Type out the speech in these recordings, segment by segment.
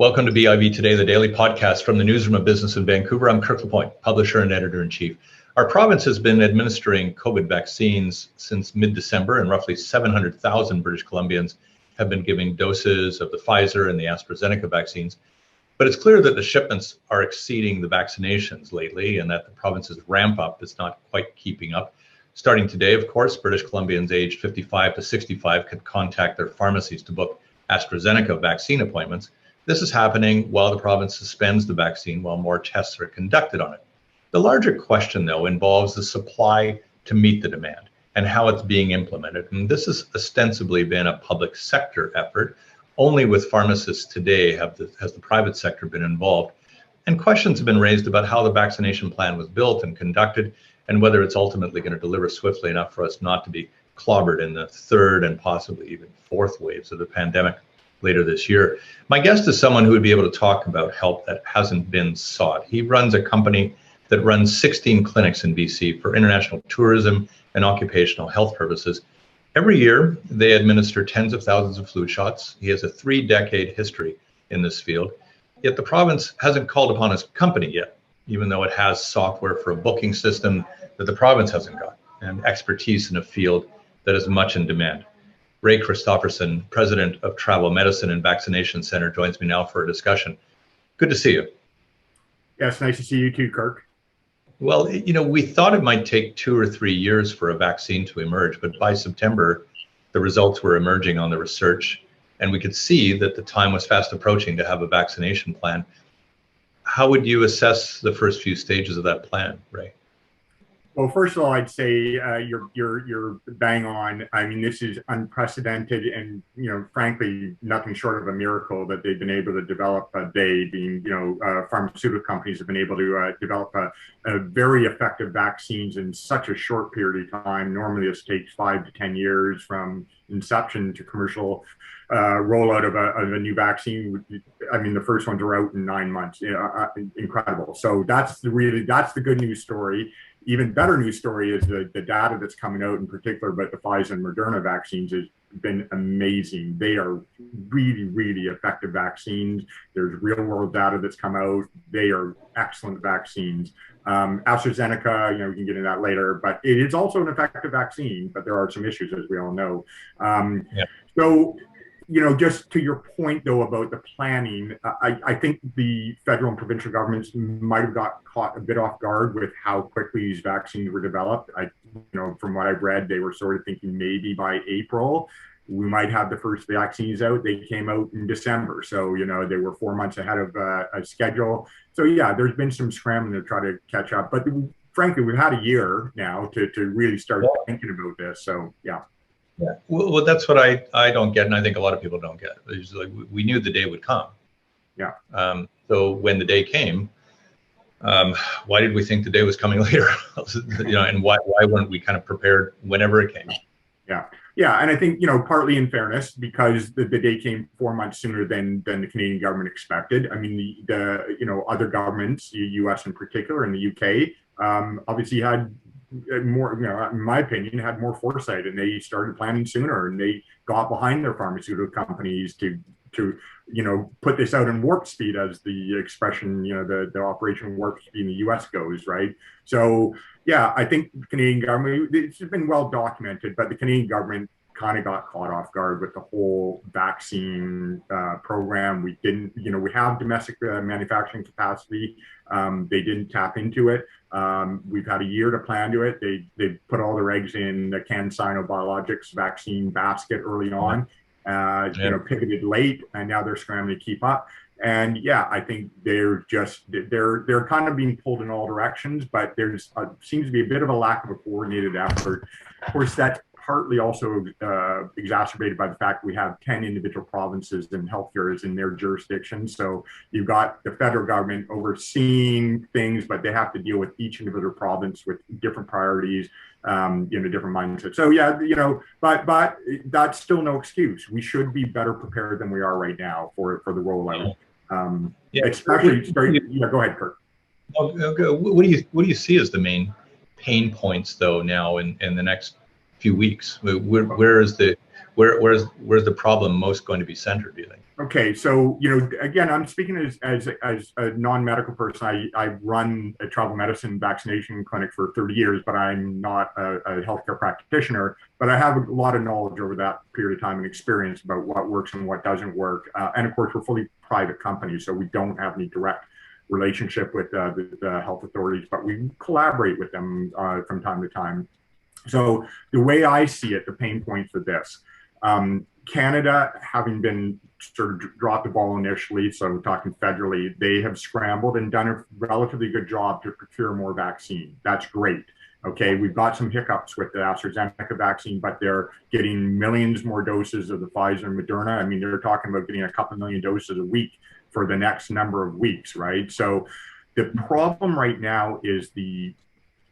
Welcome to BIV Today, the daily podcast from the Newsroom of Business in Vancouver. I'm Kirk LaPointe, publisher and editor-in-chief. Our province has been administering COVID vaccines since mid-December, and roughly 700,000 British Columbians have been giving doses of the Pfizer and the AstraZeneca vaccines. But it's clear that the shipments are exceeding the vaccinations lately, and that the province's ramp-up is not quite keeping up. Starting today, of course, British Columbians aged 55 to 65 can contact their pharmacies to book AstraZeneca vaccine appointments. This is happening while the province suspends the vaccine while more tests are conducted on it. The larger question, though, involves the supply to meet the demand and how it's being implemented. And this has ostensibly been a public sector effort. Only with pharmacists today has the private sector been involved. And questions have been raised about how the vaccination plan was built and conducted, and whether it's ultimately going to deliver swiftly enough for us not to be clobbered in the third and possibly even fourth waves of the pandemic later this year. My guest is someone who would be able to talk about help that hasn't been sought. He runs a company that runs 16 clinics in BC for international tourism and occupational health purposes. Every year, they administer tens of thousands of flu shots. He has a 3-decade history in this field, yet the province hasn't called upon his company yet, even though it has software for a booking system that the province hasn't got, and expertise in a field that is much in demand. Ray Christopherson, president of Travel Medicine and Vaccination Centre, joins me now for a discussion. Good to see you. Yes, nice to see you too, Kirk. Well, we thought it might take 2 or 3 years for a vaccine to emerge, but by September, the results were emerging on the research, and we could see that the time was fast approaching to have a vaccination plan. How would you assess the first few stages of that plan, Ray? Well, first of all, I'd say you're bang on. I mean, this is unprecedented, and frankly, nothing short of a miracle that they've been able to develop. They, being pharmaceutical companies, have been able to develop a very effective vaccines in such a short period of time. Normally, this takes 5 to 10 years from inception to commercial rollout of a new vaccine. I mean, the first ones are out in 9 months. Incredible. So that's the good news story. Even better news story is the data that's coming out, in particular about the Pfizer and Moderna vaccines, has been amazing. They are really, really effective vaccines. There's real world data that's come out. They are excellent vaccines. AstraZeneca, we can get into that later, but it is also an effective vaccine, but there are some issues, as we all know. So, just to your point, though, about the planning, I think the federal and provincial governments might have got caught a bit off guard with how quickly these vaccines were developed. From what I've read, they were sort of thinking maybe by April we might have the first vaccines out. They came out in December, so they were 4 months ahead of a schedule. So yeah, there's been some scrambling to try to catch up, but frankly, we've had a year now to really start thinking about this. So yeah. Yeah, well, that's what I don't get, and I think a lot of people don't get. It's like we knew the day would come. Yeah. So when the day came, why did we think the day was coming later? And why weren't we kind of prepared whenever it came? Yeah, and I think partly in fairness, because the day came 4 months sooner than the Canadian government expected. I mean, the other governments, the U.S. in particular, and the U.K. Obviously had more, in my opinion, had more foresight, and they started planning sooner, and they got behind their pharmaceutical companies to put this out in warp speed, as the expression, the Operation Warp Speed in the U.S. goes, right? So yeah, I think the Canadian government, it's been well documented, but the Canadian government kind of got caught off guard with the whole vaccine program. We didn't, we have domestic manufacturing capacity. They didn't tap into it. We've had a year to plan to it. They put all their eggs in the CanSino Biologics vaccine basket early on, pivoted late, and now they're scrambling to keep up. And yeah, I think they're kind of being pulled in all directions, but there's seems to be a bit of a lack of a coordinated effort. Of course, that's partly also exacerbated by the fact we have 10 individual provinces and healthcare is in their jurisdiction. So you've got the federal government overseeing things, but they have to deal with each individual province with different priorities, different mindsets. So yeah, but that's still no excuse. We should be better prepared than we are right now for the rollout. Especially, go ahead, Kirk. What do you see as the main pain points, though, now in the next few weeks? Where is the Where's the problem most going to be centered, do you think? Okay, so again, I'm speaking as a non-medical person. I run a travel medicine vaccination clinic for 30 years, but I'm not a healthcare practitioner. But I have a lot of knowledge over that period of time and experience about what works and what doesn't work. And of course, we're fully private companies, so we don't have any direct relationship with the health authorities, but we collaborate with them from time to time. So the way I see it, the pain point for this. Canada, having been sort of dropped the ball initially, so we're talking federally, they have scrambled and done a relatively good job to procure more vaccine. That's great. Okay, we've got some hiccups with the AstraZeneca vaccine, but they're getting millions more doses of the Pfizer and Moderna. I mean, they're talking about getting a couple million doses a week for the next number of weeks, right? So the problem right now is the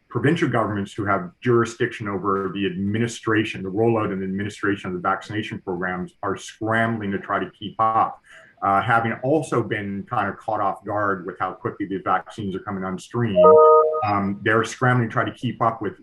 provincial governments who have jurisdiction over the administration, the rollout and administration of the vaccination programs are scrambling to try to keep up. Having also been kind of caught off guard with how quickly the vaccines are coming on stream, they're scrambling to try to keep up with,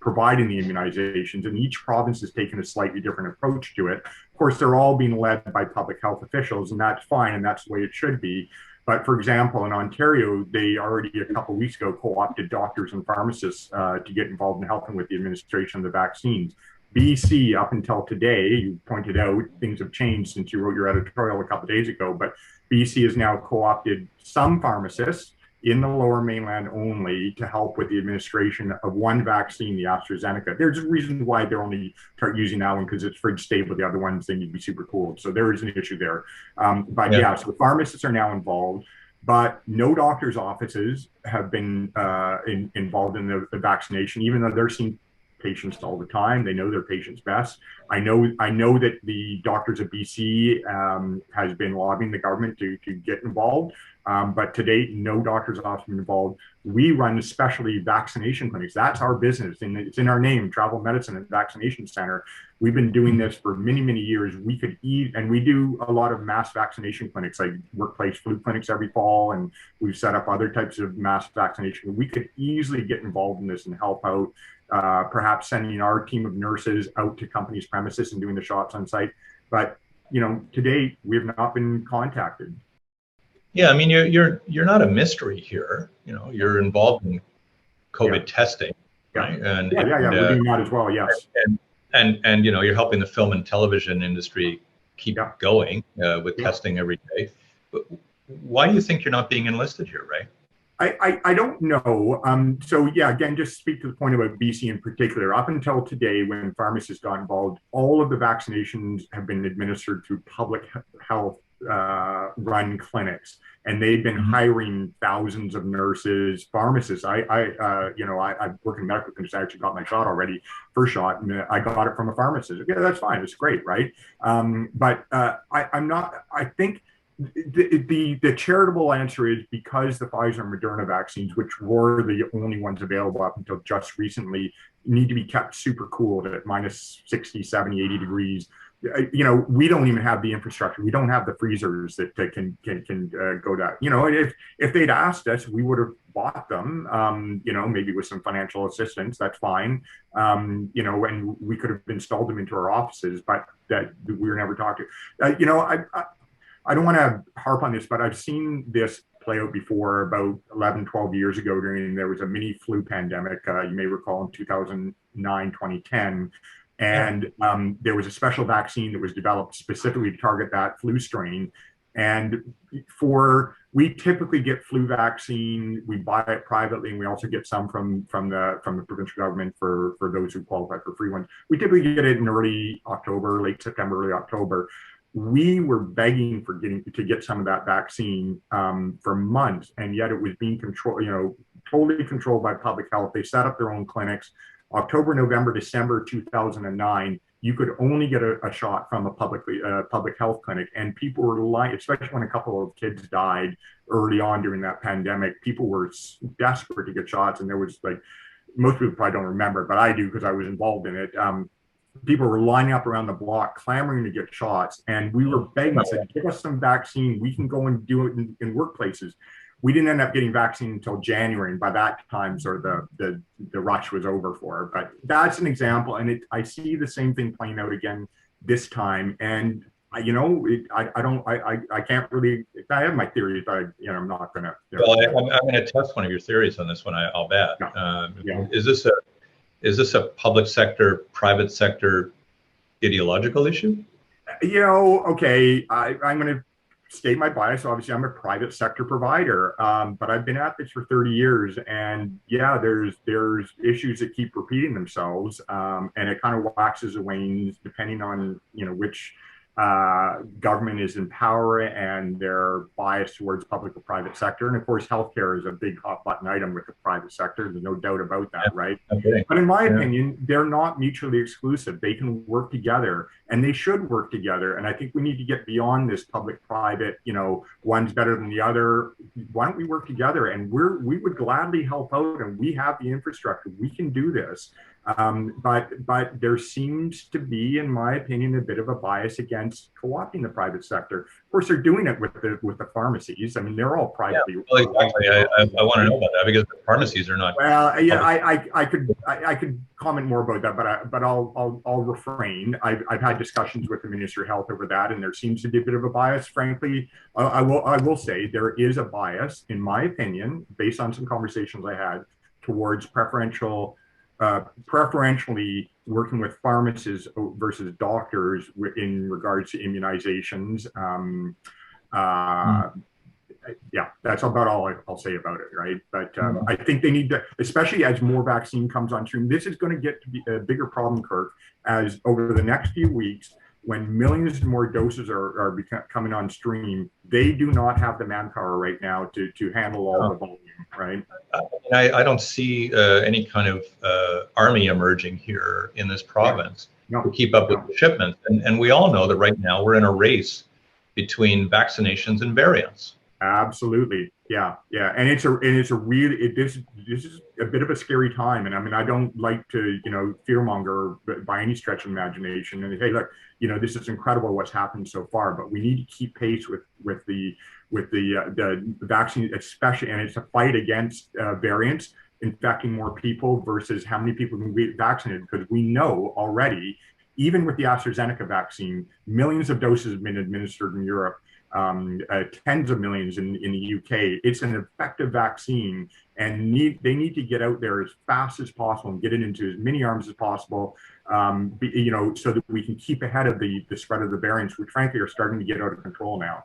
providing the immunizations, and each province has taken a slightly different approach to it. Of course, they're all being led by public health officials, and that's fine, and that's the way it should be. But for example, in Ontario, they already a couple of weeks ago co-opted doctors and pharmacists to get involved in helping with the administration of the vaccines. BC, up until today, you pointed out things have changed since you wrote your editorial a couple of days ago, but BC has now co-opted some pharmacists in the lower mainland only to help with the administration of one vaccine, the AstraZeneca. There's a reason why they're only using that one, because it's fridge stable. The other ones, they need to be super cooled. So there is an issue there. So the pharmacists are now involved, but no doctors' offices have been involved in the vaccination, even though they're seeing patients all the time. They know their patients best. I know that the doctors at BC has been lobbying the government to get involved. But to date, no doctor's office been involved. We run specialty vaccination clinics. That's our business, and it's in our name, Travel Medicine and Vaccination Centre. We've been doing this for many, many years. We could and we do a lot of mass vaccination clinics, like workplace flu clinics every fall, and we've set up other types of mass vaccination. We could easily get involved in this and help out, perhaps sending our team of nurses out to companies' premises and doing the shots on site. But to date, we have not been contacted. Yeah, I mean, you're not a mystery here. You're involved in COVID testing, right? And we're doing that as well. Yes. And you're helping the film and television industry keep going with testing every day. But why do you think you're not being enlisted here, Ray? I don't know. So again, just speak to the point about BC in particular. Up until today, when pharmacists got involved, all of the vaccinations have been administered through public health run clinics, and they've been hiring thousands of nurses, pharmacists. I work in medical clinics. I actually got my shot already, first shot, and I got it from a pharmacist. Okay, that's fine. It's great, right? But I'm not. I think the charitable answer is because the Pfizer and Moderna vaccines, which were the only ones available up until just recently, need to be kept super cooled at minus 60, 70, 80 degrees. We don't even have the infrastructure. We don't have the freezers that can go to, if they'd asked us, we would have bought them, maybe with some financial assistance. That's fine. And we could have installed them into our offices, but that we were never talked to. I don't want to harp on this, but I've seen this play out before. About 11, 12 years ago, there was a mini flu pandemic. You may recall in 2009, 2010. And there was a special vaccine that was developed specifically to target that flu strain. And we typically get flu vaccine, we buy it privately, and we also get some from the provincial government for those who qualify for free ones. We typically get it in early October, late September, early October. We were begging to get some of that vaccine for months, and yet it was being controlled, totally controlled by public health. They set up their own clinics. October, November, December 2009, you could only get a shot from a public health clinic, and people were lying, especially when a couple of kids died early on during that pandemic. People were desperate to get shots, and there was most people probably don't remember, but I do because I was involved in it. People were lining up around the block, clamoring to get shots, and we were begging, said, give us some vaccine. We can go and do it in workplaces. We didn't end up getting vaccine until January, and by that time, sort of the rush was over for it. But that's an example, and I see the same thing playing out again this time. And I can't really. I have my theories, but I'm not gonna. Well, I'm going to test one of your theories on this one. I'll bet. Yeah. Is this a public sector, private sector ideological issue? Okay, I'm going to state my bias. Obviously, I'm a private sector provider, but I've been at this for 30 years, and yeah, there's issues that keep repeating themselves, and it kind of waxes and wanes depending on which government is in power and their bias towards public or private sector. And of course, healthcare is a big hot button item with the private sector. There's no doubt about that, right? Okay. But in my opinion, they're not mutually exclusive. They can work together, and they should work together. And I think we need to get beyond this public-private, one's better than the other. Why don't we work together? And we would gladly help out, and we have the infrastructure. We can do this. But there seems to be, in my opinion, a bit of a bias against co-opting the private sector. Of course, they're doing it with the pharmacies. I mean, they're all privately. Yeah, well, exactly. I want to know about that because the pharmacies are not. Well, yeah, I could comment more about that, but I'll refrain. I've had discussions with the Ministry of Health over that, and there seems to be a bit of a bias. Frankly, I will say there is a bias, in my opinion, based on some conversations I had, towards preferentially working with pharmacists versus doctors in regards to immunizations. Yeah, that's about all I'll say about it, right? But I think they need to, especially as more vaccine comes on stream, this is going to get to be a bigger problem, Kirk, as over the next few weeks, when millions more doses are coming on stream, they do not have the manpower right now to handle all the volume, right? I don't see any kind of army emerging here in this province to keep up with the shipments. And we all know that right now we're in a race between vaccinations and variants. Absolutely. Yeah. And this is a bit of a scary time. And I mean, I don't like to, fearmonger by any stretch of imagination. And hey, look, this is incredible what's happened so far, but we need to keep pace with the vaccine, especially, and it's a fight against variants infecting more people versus how many people can be vaccinated, because we know already, even with the AstraZeneca vaccine, millions of doses have been administered in Europe. Tens of millions in the UK. It's an effective vaccine, and they need to get out there as fast as possible and get it into as many arms as possible, so that we can keep ahead of the spread of the variants, which frankly are starting to get out of control now.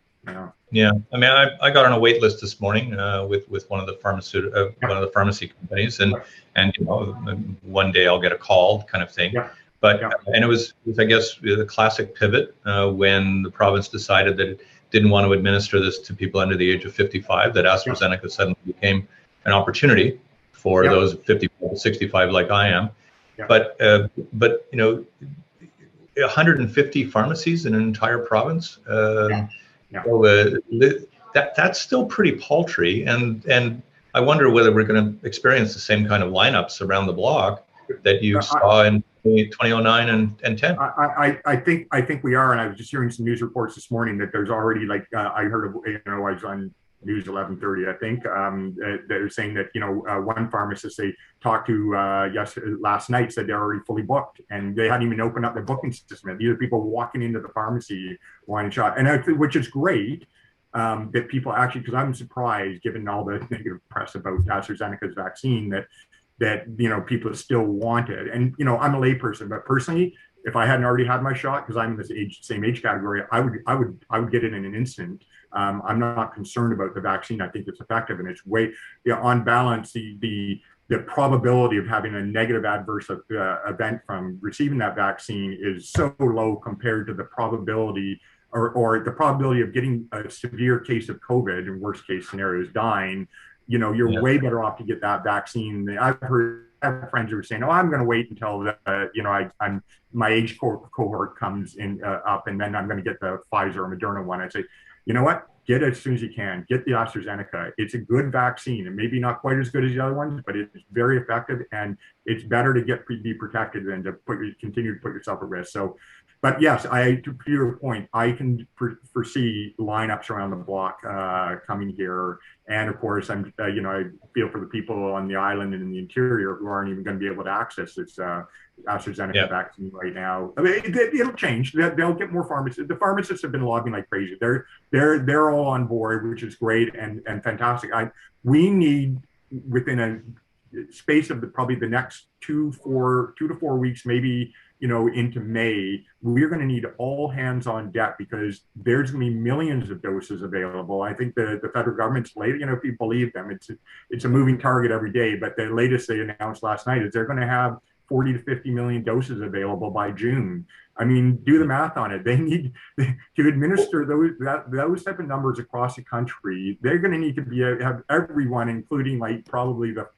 Yeah, I mean, I got on a wait list this morning with one of the pharmacy companies, and one day I'll get a call, kind of thing. Yeah. But and it was I guess the classic pivot when the province decided that it didn't want to administer this to people under the age of 55, that AstraZeneca suddenly became an opportunity for those 55 to 65 like I am. But 150 pharmacies in an entire province. So, that's still pretty paltry, and I wonder whether we're going to experience the same kind of lineups around the block that you saw in 2009 and 10. I think we are, and I was just hearing some news reports this morning that there's already I heard of I was on News 1130, I think they're saying that one pharmacist they talked to last night said they're already fully booked, and they hadn't even opened up the booking system. These are people walking into the pharmacy wanting a shot, and which is great. That people actually, because I'm surprised given all the negative press about AstraZeneca's vaccine that people still want it. And I'm a layperson, but personally, if I hadn't already had my shot, because I'm in this same age category, I would get it in an instant. I'm not concerned about the vaccine. I think it's effective, and it's way on balance. The probability of having a negative adverse event from receiving that vaccine is so low compared to the probability or the probability of getting a severe case of COVID, in worst case scenarios, dying. You're way better off to get that vaccine. I have friends who are saying, "Oh, I'm going to wait until I'm my age cohort comes in up, and then I'm going to get the Pfizer or Moderna one." I say, you know what? Get it as soon as you can. Get the AstraZeneca. It's a good vaccine, and maybe not quite as good as the other ones, but it's very effective, and it's better to be protected than to continue to put yourself at risk. So, But yes, to your point, I can foresee lineups around the block coming here. And of course, I feel for the people on the island and in the interior who aren't even going to be able to access this AstraZeneca vaccine right now. I mean, it'll change. They'll get more pharmacists. The pharmacists have been lobbying like crazy. They're all on board, which is great and fantastic. We need, within a space of probably the next 2 to 4 weeks, maybe into May, we're going to need all hands on deck because there's going to be millions of doses available. I think the federal government's latest, if you believe them, it's a moving target every day. But the latest they announced last night is they're going to have 40 to 50 million doses available by June. I mean, do the math on it. They need to administer those type of numbers across the country. They're going to need to have everyone, including like probably the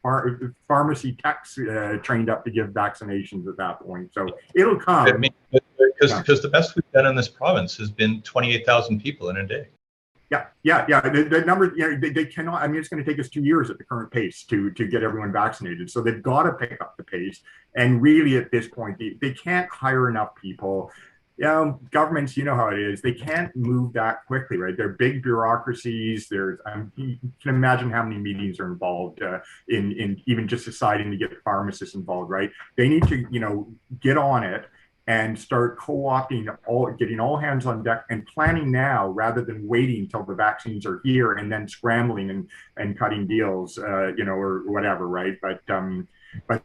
pharmacy techs, trained up to give vaccinations at that point. So it'll come. I mean, because the best we've done in this province has been 28,000 people in a day. Yeah. The numbers, they cannot. I mean, it's going to take us 2 years at the current pace to get everyone vaccinated. So they've got to pick up the pace. And really, at this point, they can't hire enough people. Governments, you know how it is. They can't move that quickly, right? They're big bureaucracies. You can imagine how many meetings are involved in even just deciding to get pharmacists involved, right? They need to, get on it and start co-opting getting all hands on deck and planning now rather than waiting until the vaccines are here and then scrambling and cutting deals, or whatever, right? But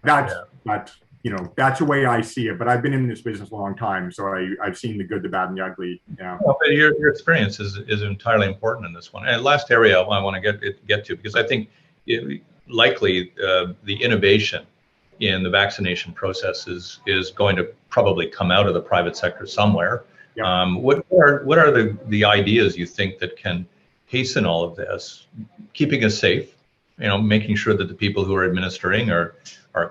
that's the way I see it. But I've been in this business a long time, so I've seen the good, the bad, and the ugly. Yeah. Well, but your experience is entirely important in this one. And last area I want to get to, because I think likely the innovation in the vaccination process is going to probably come out of the private sector somewhere. Yep. What are the ideas you think that can hasten all of this, keeping us safe, making sure that the people who are administering are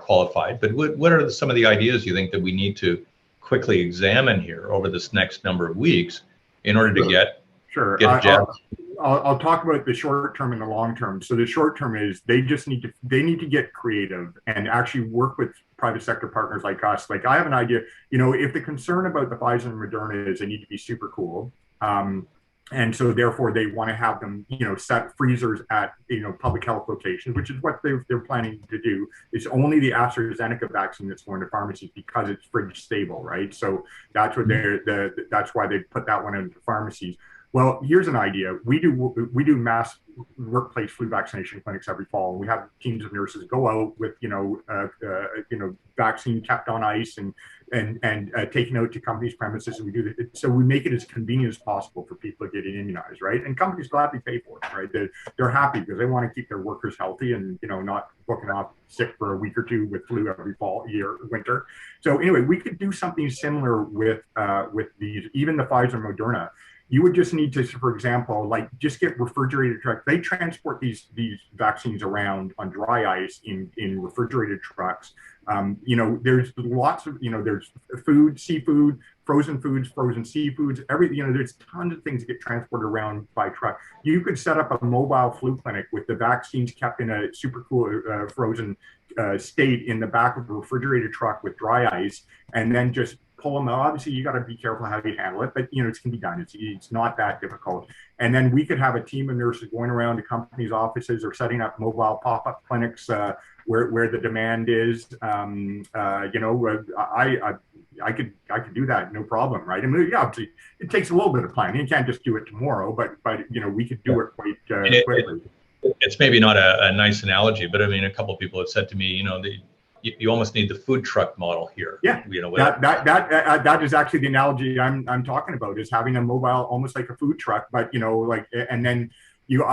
qualified? But what are some of the ideas you think that we need to quickly examine here over this next number of weeks in order to get a jab? I'll talk about the short term and the long term. So the short term is they need to get creative and actually work with private sector partners like us. Like, I have an idea, if the concern about the Pfizer and Moderna is they need to be super cool, and so therefore they want to have them, set freezers at, public health locations, which is what they're planning to do. It's only the AstraZeneca vaccine that's going to pharmacies because it's fridge stable, right? So that's what that's why they put that one into pharmacies. Well, here's an idea. We do mass workplace flu vaccination clinics every fall. We have teams of nurses go out with vaccine kept on ice and taken out to companies' premises, and we do it. So we make it as convenient as possible for people getting immunized, right? And companies gladly pay for it, right? They're happy because they want to keep their workers healthy and not booking off sick for a week or two with flu every winter. So anyway, we could do something similar with these, even the Pfizer, Moderna. You would just need to, for example, just get refrigerated trucks. They transport these vaccines around on dry ice in refrigerated trucks. There's lots of, there's food, seafood, frozen foods, frozen seafoods, everything, there's tons of things that get transported around by truck. You could set up a mobile flu clinic with the vaccines kept in a super cool frozen state in the back of a refrigerated truck with dry ice, and then just pull them out. Obviously, you got to be careful how you handle it, but it can be done. It's not that difficult. And then we could have a team of nurses going around to companies' offices or setting up mobile pop-up clinics where the demand is. I could do that, no problem, right? I mean, obviously, it takes a little bit of planning. You can't just do it tomorrow, but we could do it quite quickly. It's maybe not a nice analogy, but I mean, a couple of people have said to me, you almost need the food truck model here. Yeah, that is actually the analogy I'm talking about, is having a mobile, almost like a food truck, but and then you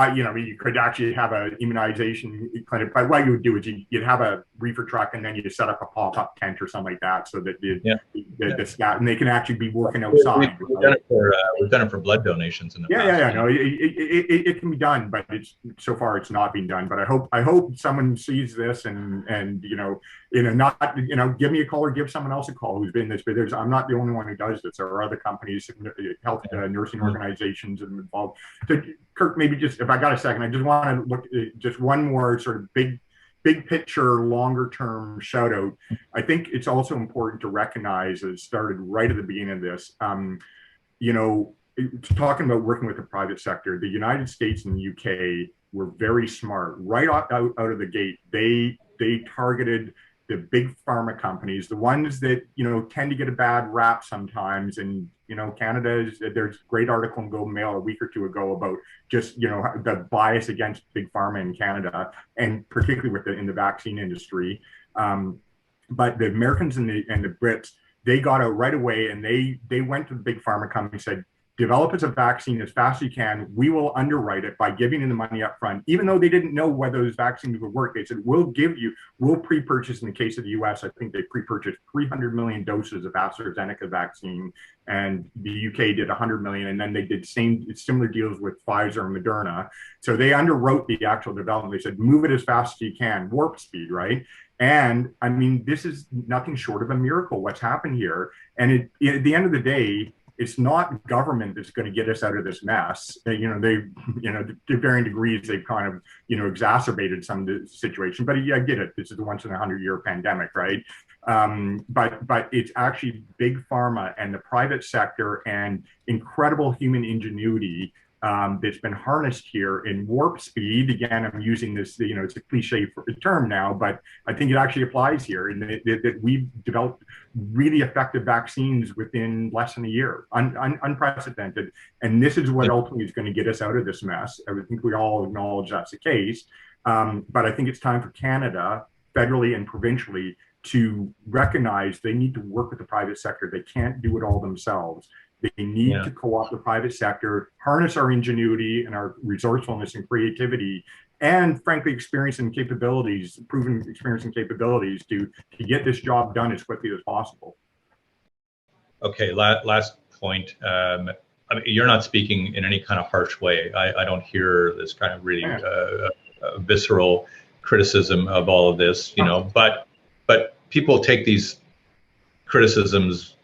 could actually have an immunization clinic. But what you would do is you'd have a reefer truck, and then you set up a pop-up tent or something like that, so that the staff, and they can actually be working outside. We've done it for blood donations in the past. No, it can be done, but so far it's not being done. But I hope someone sees this and not give me a call or give someone else a call who's been in this. But I'm not the only one who does this. There are other companies, health nursing organizations that are involved. So, Kirk, maybe just, if I got a second, I just want to look at just one more sort of big big picture, longer term shout out, I think it's also important to recognize that it started right at the beginning of this. You know, talking about working with the private sector, the United States and the UK were very smart. Right out of the gate, they targeted the big pharma companies, the ones that, you know, tend to get a bad rap sometimes. And, you know, there's a great article in Globe and Mail a week or two ago about just, you know, the bias against big pharma in Canada, and particularly in the vaccine industry. But the Americans and the Brits, they got out right away, and they went to the big pharma company and said, develop us a vaccine as fast as you can. We will underwrite it by giving you the money up front. Even though they didn't know whether those vaccines would work, they said, we'll pre-purchase. In the case of the US, I think they pre-purchased 300 million doses of AstraZeneca vaccine, and the UK did 100 million, and then they did similar deals with Pfizer and Moderna. So they underwrote the actual development. They said, move it as fast as you can, warp speed, right? And I mean, this is nothing short of a miracle, what's happened here. And at the end of the day, it's not government that's going to get us out of this mess. To varying degrees, they've kind of, exacerbated some of the situation. But I get it. This is a once in 100-year pandemic, right? But it's actually big pharma and the private sector and incredible human ingenuity that's been harnessed here in warp speed. Again, I'm using this, it's a cliche term now, but I think it actually applies here, and that we've developed really effective vaccines within less than a year, unprecedented. And this is what ultimately is going to get us out of this mess. I think we all acknowledge that's the case. But I think it's time for Canada, federally and provincially, to recognize they need to work with the private sector. They can't do it all themselves. They need to co-opt the private sector, harness our ingenuity and our resourcefulness and creativity, and frankly, proven experience and capabilities to get this job done as quickly as possible. Okay, last point. I mean, you're not speaking in any kind of harsh way. I don't hear this kind of really visceral criticism of all of this, but people take these criticisms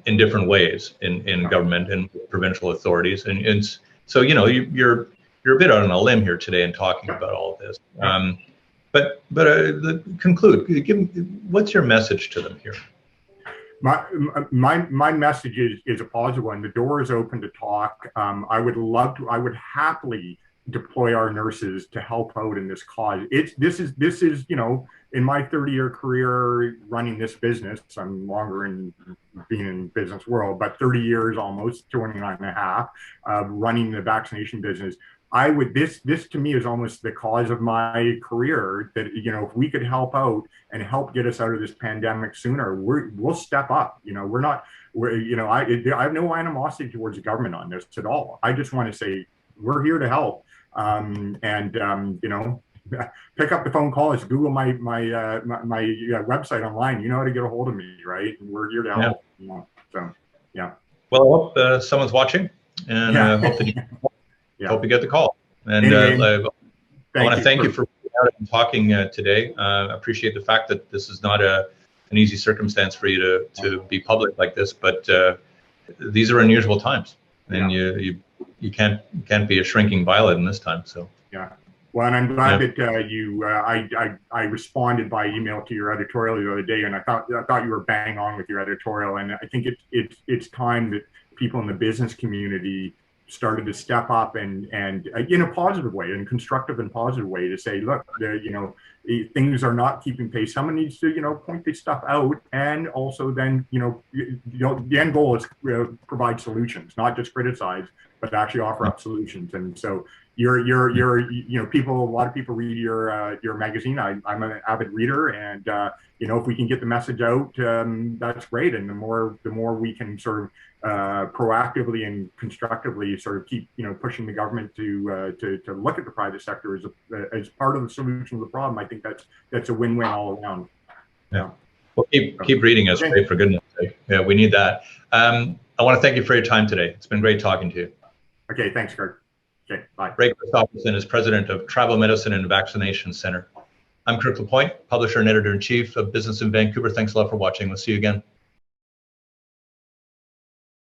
in different ways in government and provincial authorities, and so you're a bit on a limb here today in talking about all of this. But conclude. What's your message to them here? My message is a positive one. The door is open to talk. I would happily deploy our nurses to help out in this cause. This is in my 30-year career running this business, I'm longer in being in the business world, but 30 years almost, 29 and a half, running the vaccination business. This to me is almost the cause of my career, that, if we could help out and help get us out of this pandemic sooner, we'll step up. I have no animosity towards the government on this at all. I just want to say we're here to help. Pick up the phone call. It's Google my website online. You know how to get a hold of me, right? And we're here to help. So, yeah. Well, I hope someone's watching, and hope that hope you get the call. And I want to thank you for talking today. I appreciate the fact that this is not an easy circumstance for you to be public like this, but these are unusual times, and you can't be a shrinking violet in this time. So well, and I'm glad that I responded by email to your editorial the other day, and I thought you were bang on with your editorial, and I think it's time that people in the business community started to step up and in a positive way, in a constructive and positive way, to say, look, things are not keeping pace. Someone needs to, point this stuff out, and also then, the end goal is provide solutions, not just criticize, but actually offer up solutions. And so people, a lot of people read your magazine. I'm an avid reader, and if we can get the message out, that's great. And the more we can sort of proactively and constructively sort of keep pushing the government to look at the private sector as part of the solution to the problem, I think that's a win-win all around. Yeah. Well, keep reading us, right? For goodness sake. Yeah, we need that. I want to thank you for your time today. It's been great talking to you. Okay, thanks, Kirk. Okay, bye. Ray Christopherson is president of Travel Medicine and Vaccination Centre. I'm Kirk LaPointe, publisher and editor-in-chief of Business in Vancouver. Thanks a lot for watching. We'll see you again.